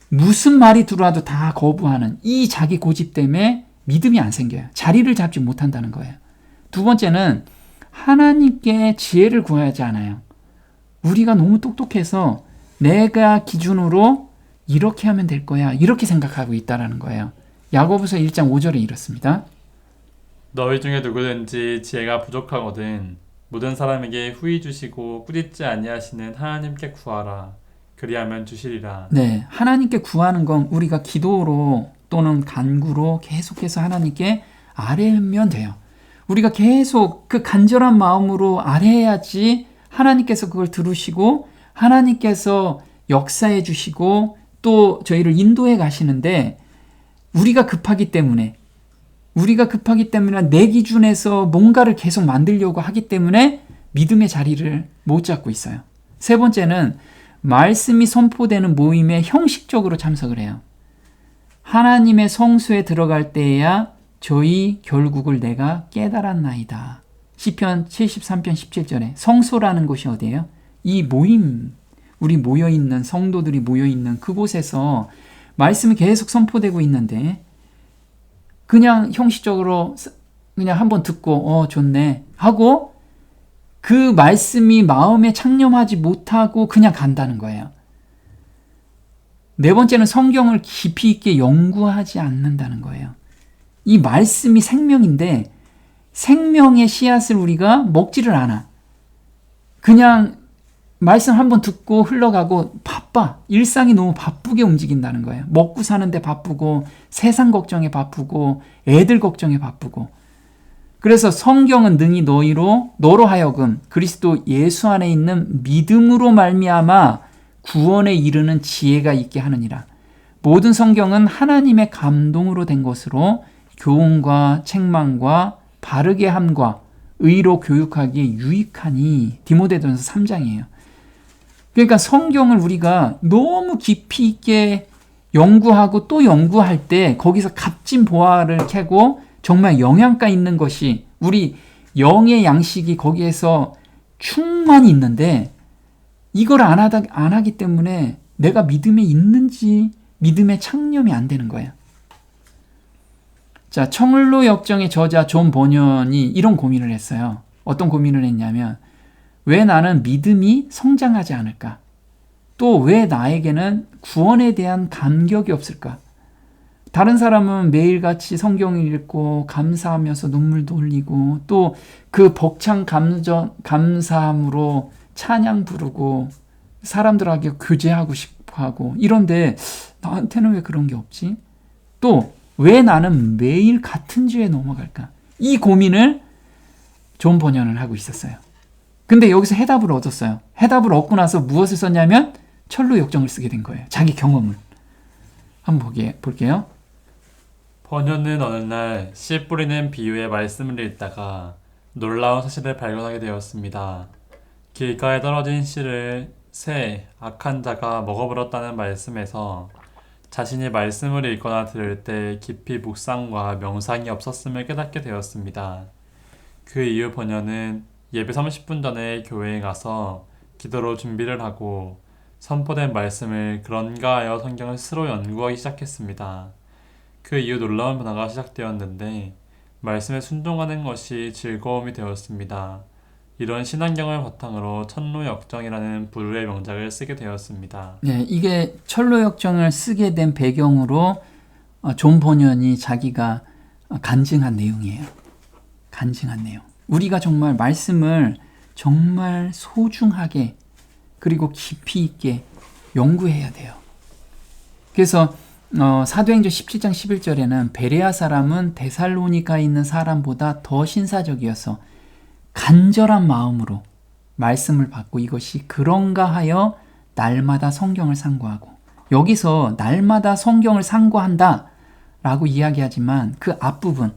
무슨 말이 들어와도 다 거부하는 이 자기 고집 때문에 믿음이 안 생겨요. 자리를 잡지 못한다는 거예요. 두 번째는 하나님께 지혜를 구하지 않아요. 우리가 너무 똑똑해서 내가 기준으로 이렇게 하면 될 거야, 이렇게 생각하고 있다는 거예요. 야고보서 1장 5절에 이렇습니다. 너희 중에 누구든지 지혜가 부족하거든 모든 사람에게 후히 주시고 꾸짖지 아니하시는 하나님께 구하라. 그리하면 주시리라. 네, 하나님께 구하는 건 우리가 기도로 또는 간구로 계속해서 하나님께 아뢰면 돼요. 우리가 계속 그 간절한 마음으로 아뢰야지 하나님께서 그걸 들으시고 하나님께서 역사해 주시고 또 저희를 인도해 가시는데, 우리가 급하기 때문에 내 기준에서 뭔가를 계속 만들려고 하기 때문에 믿음의 자리를 못 잡고 있어요. 세 번째는 말씀이 선포되는 모임에 형식적으로 참석을 해요. 하나님의 성수에 들어갈 때에야 저희 결국을 내가 깨달았나이다. 시편 73편 17절에 성소라는 곳이 어디예요? 이 모임, 우리 모여있는 성도들이 모여있는 그곳에서 말씀이 계속 선포되고 있는데 그냥 형식적으로 그냥 한번 듣고 좋네 하고 그 말씀이 마음에 창념하지 못하고 그냥 간다는 거예요. 네 번째는 성경을 깊이 있게 연구하지 않는다는 거예요. 이 말씀이 생명인데 생명의 씨앗을 우리가 먹지를 않아. 그냥 말씀 한번 듣고 흘러가고 바빠. 일상이 너무 바쁘게 움직인다는 거예요. 먹고 사는데 바쁘고 세상 걱정에 바쁘고 애들 걱정에 바쁘고. 그래서 성경은 능히 너로 하여금 그리스도 예수 안에 있는 믿음으로 말미암아 구원에 이르는 지혜가 있게 하느니라. 모든 성경은 하나님의 감동으로 된 것으로 교훈과 책망과 바르게 함과 의로 교육하기에 유익하니. 디모데전서 3장이에요. 그러니까 성경을 우리가 너무 깊이 있게 연구하고 또 연구할 때 거기서 값진 보화를 캐고 정말 영양가 있는 것이 우리 영의 양식이 거기에서 충만히 있는데 이걸 안 하기 때문에 내가 믿음에 있는지 믿음의 창념이 안 되는 거예요. 자, 청을로 역정의 저자 존 버년이 이런 고민을 했어요. 어떤 고민을 했냐면 왜 나는 믿음이 성장하지 않을까? 또 왜 나에게는 구원에 대한 감격이 없을까? 다른 사람은 매일같이 성경을 읽고 감사하면서 눈물도 흘리고 또 그 벅찬 감사함으로 찬양 부르고 사람들에게 교제하고 싶어하고 이런데 나한테는 왜 그런 게 없지? 또 왜 나는 매일 같은 죄에 넘어갈까? 이 고민을 존 버년을 하고 있었어요. 근데 여기서 해답을 얻었어요. 해답을 얻고 나서 무엇을 썼냐면 철로 역정을 쓰게 된 거예요. 자기 경험을. 한번 볼게요. 번연은 어느 날 씨 뿌리는 비유의 말씀을 읽다가 놀라운 사실을 발견하게 되었습니다. 길가에 떨어진 씨를 새 악한 자가 먹어버렸다는 말씀에서 자신이 말씀을 읽거나 들을 때 깊이 묵상과 명상이 없었음을 깨닫게 되었습니다. 그 이후 번연은 예배 30분 전에 교회에 가서 기도로 준비를 하고 선포된 말씀을 그런가 하여 성경을 스스로 연구하기 시작했습니다. 그 이후 놀라운 변화가 시작되었는데 말씀에 순종하는 것이 즐거움이 되었습니다. 이런 신앙경을 바탕으로 천로역정이라는 부류의 명작을 쓰게 되었습니다. 네, 이게 철로역정을 쓰게 된 배경으로 존 버년이 자기가 간증한 내용이에요. 간증한 내용. 우리가 정말 말씀을 정말 소중하게 그리고 깊이 있게 연구해야 돼요. 그래서 사도행전 17장 11절에는 베레아 사람은 데살로니가에 있는 사람보다 더 신사적이어서 간절한 마음으로 말씀을 받고 이것이 그런가 하여 날마다 성경을 상고하고, 여기서 날마다 성경을 상고한다 라고 이야기하지만 그 앞부분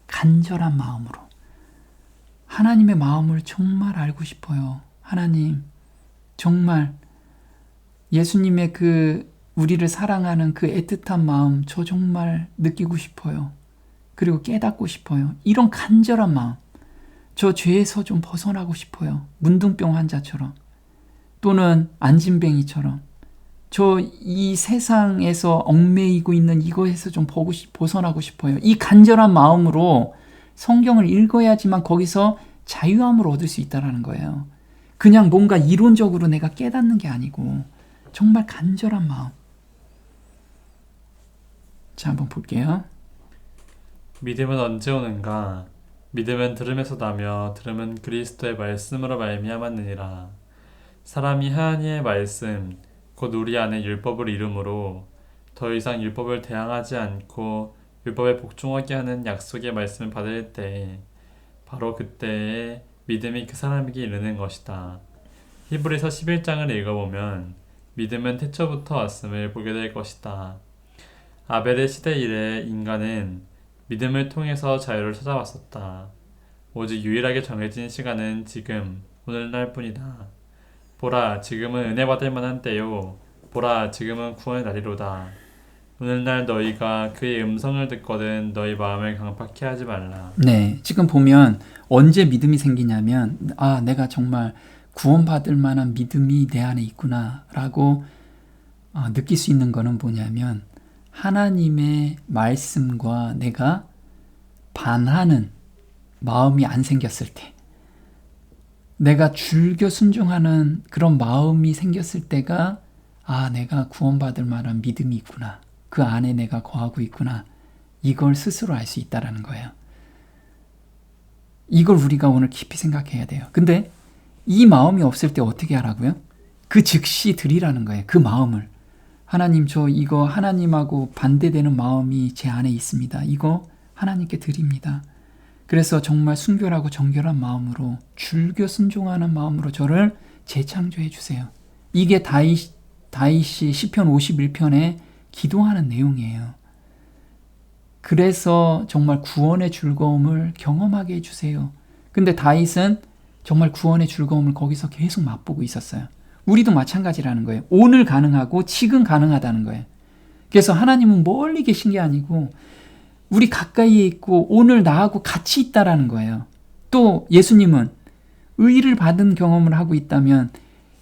간절한 마음으로 하나님의 마음을 정말 알고 싶어요. 하나님 정말 예수님의 그 우리를 사랑하는 그 애틋한 마음 저 정말 느끼고 싶어요. 그리고 깨닫고 싶어요. 이런 간절한 마음. 저 죄에서 좀 벗어나고 싶어요. 문둥병 환자처럼 또는 안진뱅이처럼 저 이 세상에서 얽매이고 있는 이거에서 좀 벗어나고 싶어요. 이 간절한 마음으로 성경을 읽어야지만 거기서 자유함을 얻을 수 있다는 거예요. 그냥 뭔가 이론적으로 내가 깨닫는 게 아니고 정말 간절한 마음. 자, 한번 볼게요. 믿음은 언제 오는가? 믿음은 들음에서 나며 들음은 그리스도의 말씀으로 말미암았느니라. 사람이 하나님의 말씀 곧 우리 안에 율법을 이름으로 더 이상 율법을 대항하지 않고 율법에 복종하게 하는 약속의 말씀을 받을 때 바로 그때에 믿음이 그 사람에게 이르는 것이다. 히브리서 11장을 읽어보면 믿음은 태초부터 왔음을 보게 될 것이다. 아벨의 시대 이래 인간은 믿음을 통해서 자유를 찾아왔었다. 오직 유일하게 정해진 시간은 지금, 오늘날 뿐이다. 보라, 지금은 은혜 받을 만한 때요. 보라, 지금은 구원의 날이로다. 오늘날 너희가 그의 음성을 듣거든 너희 마음을 강팍해 하지 말라. 네, 지금 보면 언제 믿음이 생기냐면 내가 정말 구원받을 만한 믿음이 내 안에 있구나 라고 느낄 수 있는 거는 뭐냐면 하나님의 말씀과 내가 반하는 마음이 안 생겼을 때, 내가 즐겨 순종하는 그런 마음이 생겼을 때가 내가 구원받을 만한 믿음이 있구나, 그 안에 내가 거하고 있구나, 이걸 스스로 알 수 있다는 거예요. 이걸 우리가 오늘 깊이 생각해야 돼요. 근데 이 마음이 없을 때 어떻게 하라고요? 그 즉시 드리라는 거예요. 그 마음을. 하나님, 저 이거 하나님하고 반대되는 마음이 제 안에 있습니다. 이거 하나님께 드립니다. 그래서 정말 순결하고 정결한 마음으로, 줄겨 순종하는 마음으로 저를 재창조해 주세요. 이게 다윗이 시편 51편에 기도하는 내용이에요. 그래서 정말 구원의 즐거움을 경험하게 해주세요. 근데 다윗은 정말 구원의 즐거움을 거기서 계속 맛보고 있었어요. 우리도 마찬가지라는 거예요. 오늘 가능하고 지금 가능하다는 거예요. 그래서 하나님은 멀리 계신 게 아니고 우리 가까이에 있고 오늘 나하고 같이 있다라는 거예요. 또 예수님은 의를 받은 경험을 하고 있다면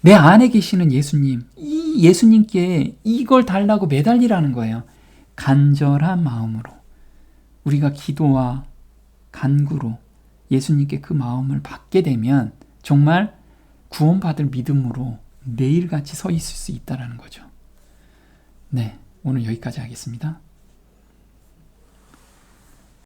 내 안에 계시는 예수님, 이 예수님께 이걸 달라고 매달리라는 거예요. 간절한 마음으로 우리가 기도와 간구로 예수님께 그 마음을 받게 되면 정말 구원받을 믿음으로 매일같이 서 있을 수 있다는 거죠. 네, 오늘 여기까지 하겠습니다.